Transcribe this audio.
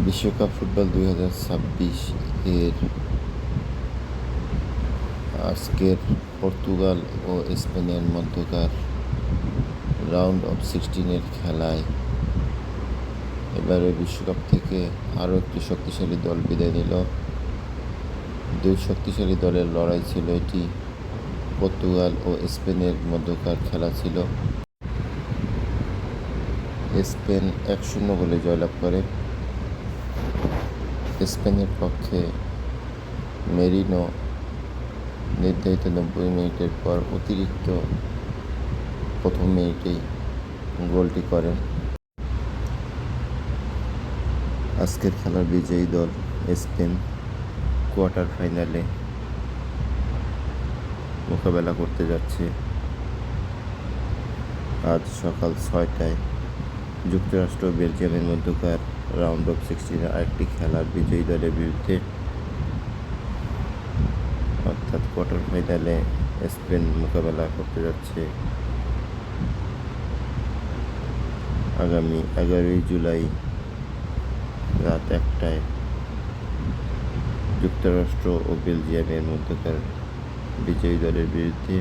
বিশ্বকাপ ফুটবল 2026 এর আজকের পর্তুগাল ও স্পেনের মধ্যকার রাউন্ড অফ 16-এর খেলায় এবারে বিশ্বকাপ থেকে আরও একটি শক্তিশালী দল বিদায় নিল। দুই শক্তিশালী দলের লড়াই ছিল এটি। পর্তুগাল ও স্পেনের মধ্যকার খেলা ছিল। স্পেন 1-0 গোলে জয়লাভ করে। স্পেনের পক্ষে মেরিনো নির্ধারিত 90 মিনিটের পর অতিরিক্ত প্রথম মিনিটেই গোলটি করেন। আজকের খেলার বিজয়ী দল স্পেন কোয়ার্টার ফাইনালে মোকাবেলা করতে যাচ্ছে আজ সকাল 6টায় যুক্তরাষ্ট্র ও বেলজিয়ামের মধ্যকার রাউন্ড অফ 16-এর আরেকটি খেলার বিজয়ী দলের বিরুদ্ধে, অর্থাৎ কোয়ার্টার ফাইনালে স্পেন মোকাবেলা করতে যাচ্ছে আগামী 11ই জুলাই রাত 1টায় যুক্তরাষ্ট্র ও বেলজিয়ামের মধ্যকার বিজয়ী দলের বিরুদ্ধে।